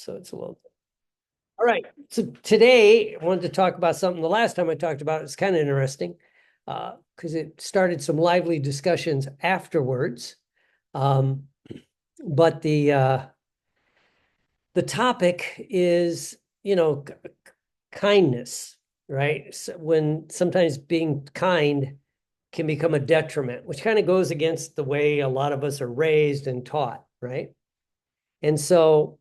So it's a little. All right. So today I wanted to talk about something. The last time I talked about it's kind of interesting because it started some lively discussions afterwards. Um, but the topic is, kindness, right? So when sometimes being kind can become a detriment, which kind of goes against the way a lot of us are raised and taught, right? And so,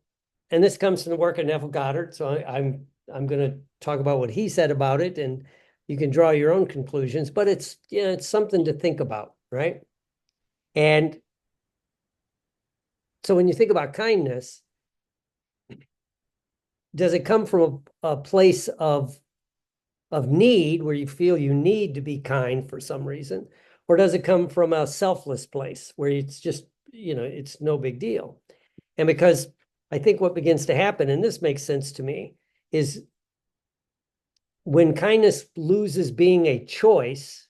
and this comes from the work of Neville Goddard. So I'm going to talk about what he said about it, and you can draw your own conclusions. But it's it's something to think about, right? And so when you think about kindness, does it come from a place of need where you feel you need to be kind for some reason, or does it come from a selfless place where it's just it's no big deal? And because I think what begins to happen, and this makes sense to me, is when kindness loses being a choice,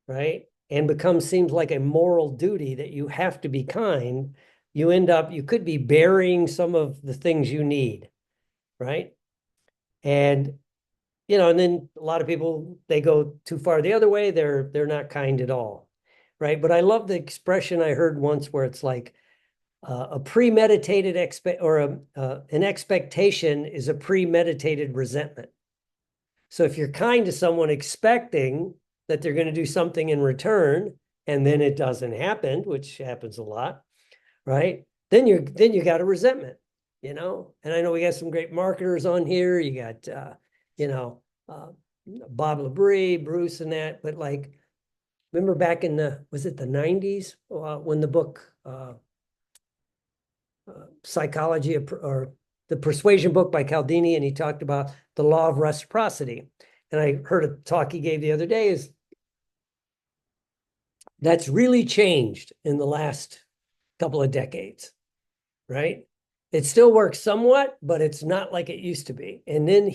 right, and seems like a moral duty that you have to be kind, you could be burying some of the things you need, right? And and then a lot of people, they go too far the other way, they're not kind at all, right? But I love the expression I heard once where it's like a premeditated an expectation is a premeditated resentment. So if you're kind to someone expecting that they're going to do something in return, and then it doesn't happen, which happens a lot, right? Then you got a resentment, And I know we got some great marketers on here. You got you know, uh, Bob Labrie, Bruce, and that. But like, remember back in was it the 90s when the book Psychology or the Persuasion book by Cialdini, and he talked about the law of reciprocity. And I heard a talk he gave the other day is that's really changed in the last couple of decades, right? It still works somewhat, but it's not like it used to be. And then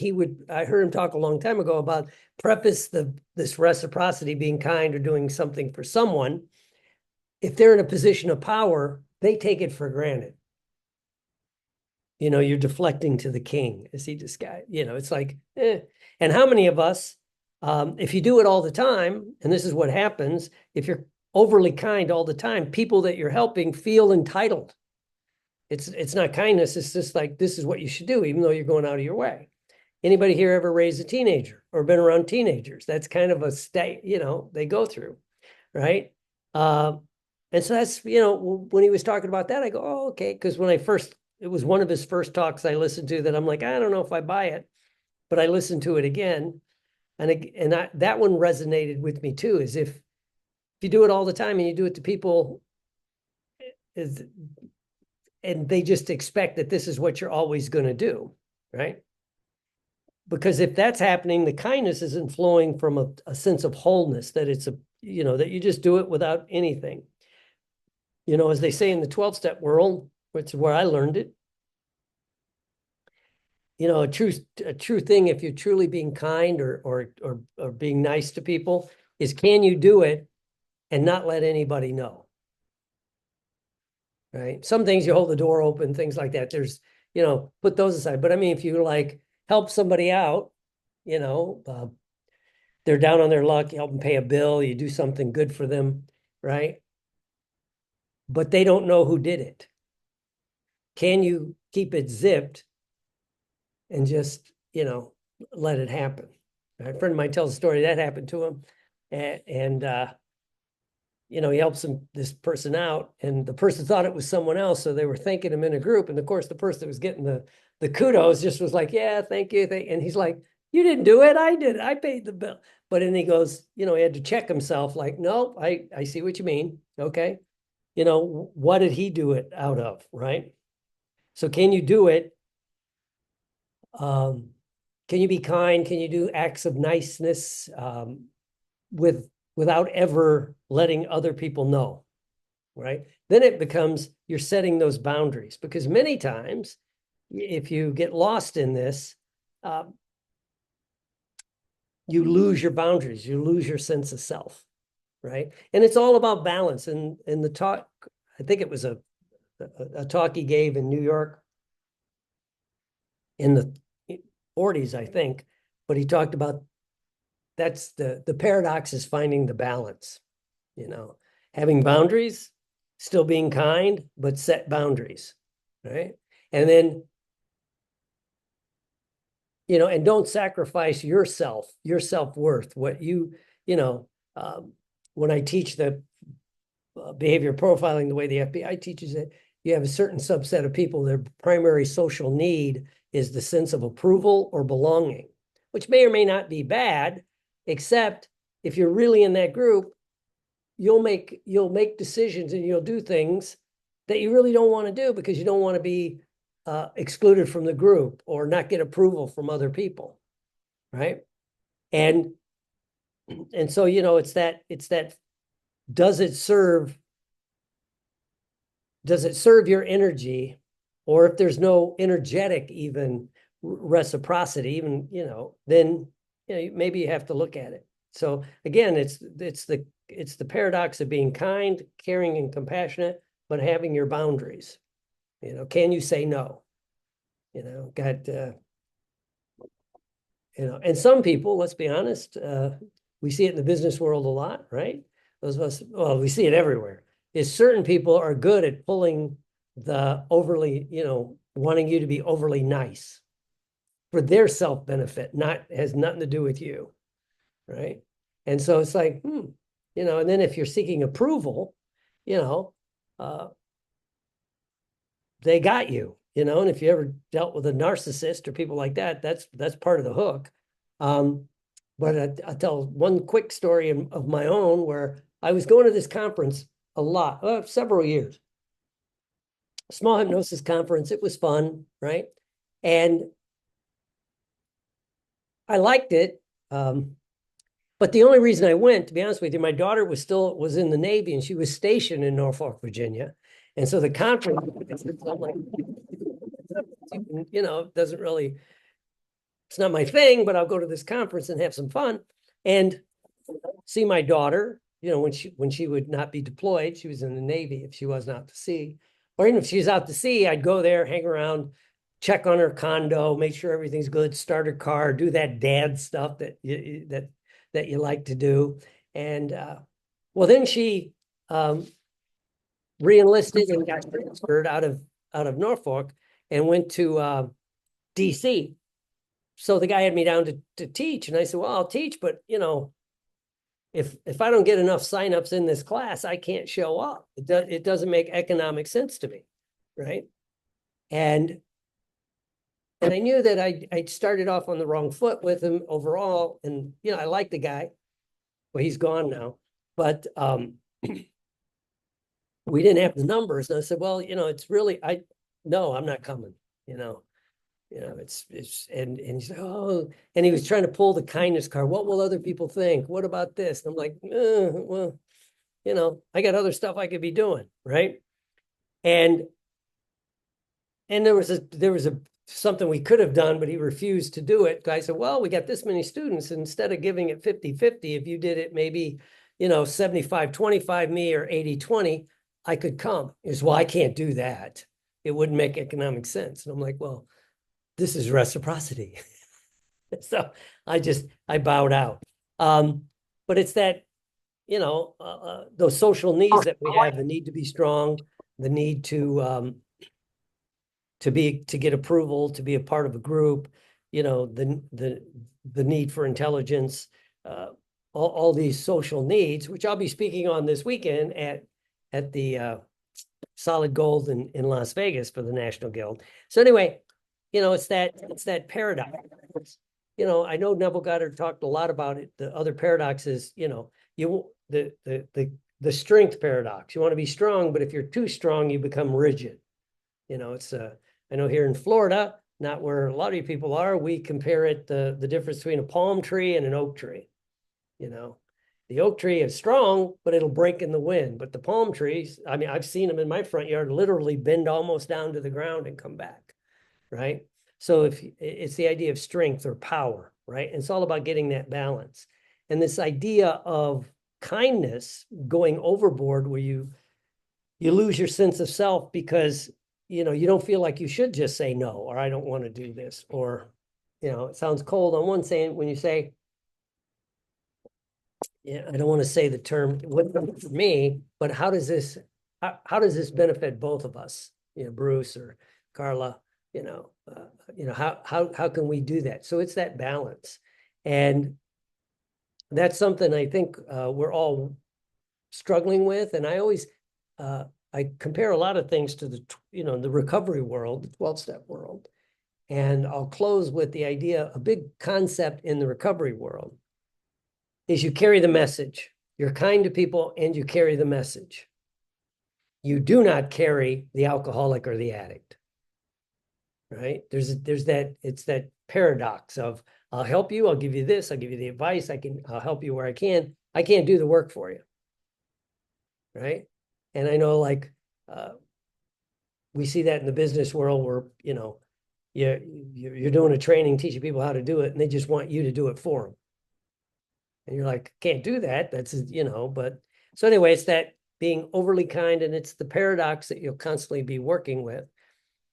I heard him talk a long time ago about this reciprocity, being kind or doing something for someone. If they're in a position of power, they take it for granted. You're deflecting to the king, as he described. It's like, eh. And how many of us, if you do it all the time, and this is what happens, if you're overly kind all the time, people that you're helping feel entitled. It's not kindness. It's just like, this is what you should do, even though you're going out of your way. Anybody here ever raised a teenager or been around teenagers? That's kind of a state, they go through, right? And so that's, when he was talking about that, I go, oh, okay. Because it was one of his first talks I listened to that I'm like, I don't know if I buy it, but I listened to it again. That one resonated with me too, is if you do it all the time and you do it to people, and they just expect that this is what you're always going to do, right? Because if that's happening, the kindness isn't flowing from a sense of wholeness, that that you just do it without anything. As they say in the 12-step world, which is where I learned it, a true thing, if you're truly being kind or being nice to people, is can you do it and not let anybody know? Right? Some things you hold the door open, things like that. There's, put those aside. But I mean, if you like help somebody out, they're down on their luck, you help them pay a bill, you do something good for them, right? But they don't know who did it. Can you keep it zipped and just, let it happen? A friend of mine tells a story that happened to him, and he helps this person out, and the person thought it was someone else, so they were thanking him in a group, and of course the person that was getting the kudos just was like, yeah, thank you, and he's like, you didn't do it, I did it, I paid the bill. But then he goes, he had to check himself, like, no, I see what you mean, okay, what did he do it out of, right? So can you do it? Can you be kind? Can you do acts of niceness without ever letting other people know, right? Then it becomes, you're setting those boundaries, because many times if you get lost in this, you lose your boundaries, you lose your sense of self, right? And it's all about balance. And the talk, I think it was a talk he gave in New York in the 40s, I think, but he talked about that's the paradox is finding the balance, having boundaries, still being kind, but set boundaries, right? And then, and don't sacrifice yourself, your self-worth, what when I teach the behavior profiling the way the FBI teaches it, you have a certain subset of people, their primary social need is the sense of approval or belonging, which may or may not be bad, except if you're really in that group, you'll make decisions and you'll do things that you really don't want to do because you don't want to be excluded from the group or not get approval from other people, right? And so it's that does it serve your energy, or if there's no energetic even reciprocity, even then maybe you have to look at it. So again, it's the paradox of being kind, caring, and compassionate, but having your boundaries. Can you say no? And some people, let's be honest, we see it in the business world a lot, right? Those of us, well, we see it everywhere, is certain people are good at pulling the overly, wanting you to be overly nice for their self-benefit, has nothing to do with you, right? And so it's like, and then if you're seeking approval, they got you, and if you ever dealt with a narcissist or people like that, that's part of the hook. But I'll tell one quick story of my own where I was going to this conference a lot, several years. A small hypnosis conference. It was fun, right? And I liked it. But the only reason I went, to be honest with you, my daughter was in the Navy and she was stationed in Norfolk, Virginia. And so the conference, I'm like, doesn't really, it's not my thing, but I'll go to this conference and have some fun and see my daughter, when she would not be deployed. She was in the Navy if she wasn't out to sea. Or even if she's out to sea, I'd go there, hang around, check on her condo, make sure everything's good, start her car, do that dad stuff that you like to do. And well, then she re-enlisted and got transferred out of Norfolk and went to DC. So the guy had me down to teach, and I said, well, I'll teach, but if I don't get enough signups in this class, I can't show up. It doesn't make economic sense to me, right? And I knew that I started off on the wrong foot with him overall, and I like the guy. Well, he's gone now, but we didn't have the numbers. And I said, well, it's really no, I'm not coming. It's and he's like, oh, and he was trying to pull the kindness card. What will other people think? What about this? And I'm like, well, I got other stuff I could be doing, right? And there was something we could have done, but he refused to do it. I said, well, we got this many students. Instead of giving it 50-50, if you did it maybe, 75-25 me or 80-20, I could come. He said, well, I can't do that. It wouldn't make economic sense. And I'm like, well, this is reciprocity. So I bowed out. But it's that, those social needs that we have, the need to be strong, the need to get approval, to be a part of a group, the need for intelligence, all these social needs, which I'll be speaking on this weekend at the Solid Gold in Las Vegas for the National Guild. So anyway, it's that paradox. I know Neville Goddard talked a lot about it. The other paradox is, the strength paradox. You want to be strong, but if you're too strong, you become rigid. I know here in Florida, not where a lot of you people are, we compare it the difference between a palm tree and an oak tree. The oak tree is strong, but it'll break in the wind. But the palm trees, I mean, I've seen them in my front yard literally bend almost down to the ground and come back, right? So if it's the idea of strength or power, right? And it's all about getting that balance. And this idea of kindness going overboard where you lose your sense of self because you don't feel like you should just say no, or I don't want to do this, or, it sounds cold on one saying when you say, yeah, I don't want to say the term what for me, but how does this benefit both of us? Bruce or Carla, how can we do that? So it's that balance. And that's something I think we're all struggling with. And I compare a lot of things to the recovery world, the 12-step world. And I'll close with the idea, a big concept in the recovery world is you carry the message. You're kind to people and you carry the message. You do not carry the alcoholic or the addict, right? It's that paradox of, I'll help you, I'll give you this, I'll give you the advice, I'll help you where I can. I can't do the work for you, right? And I know, like, we see that in the business world where, you're doing a training, teaching people how to do it, and they just want you to do it for them. And you're like, can't do that. That's, but so anyway, it's that being overly kind, and it's the paradox that you'll constantly be working with.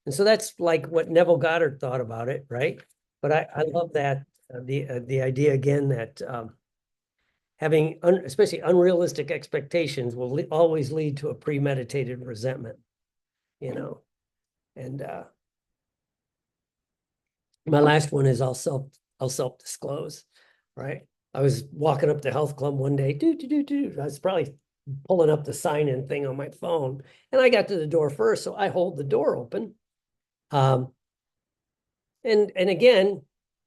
And so that's like what Neville Goddard thought about it, right? But I love that, the idea again that having especially unrealistic expectations will always lead to a premeditated resentment, and my last one is I'll self-disclose, right? I was walking up to health club one day, I was probably pulling up the sign-in thing on my phone, and I got to the door first, so I hold the door open. And again,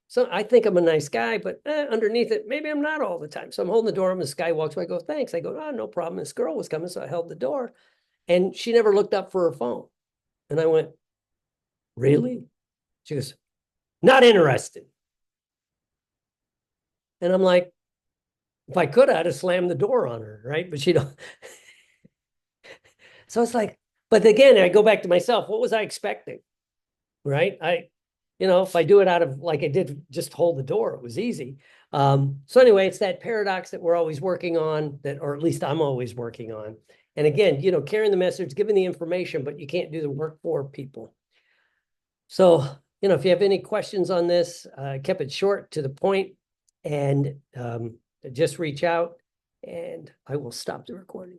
so I think I'm a nice guy, but underneath it, maybe I'm not all the time. So I'm holding the door, and this guy walks by, I go, thanks. I go, oh, no problem. This girl was coming, so I held the door, and she never looked up for her phone. And I went, really? She goes, not interested. And I'm like, if I could, I'd have slammed the door on her, right? But she don't. So it's like, but again, I go back to myself. What was I expecting? Right? If I do it out of, like I did, just hold the door, it was easy. So anyway, it's that paradox that we're always working on, or at least I'm always working on. And again, carrying the message, giving the information, but you can't do the work for people. So, if you have any questions on this, I kept it short to the point, and just reach out, and I will stop the recording.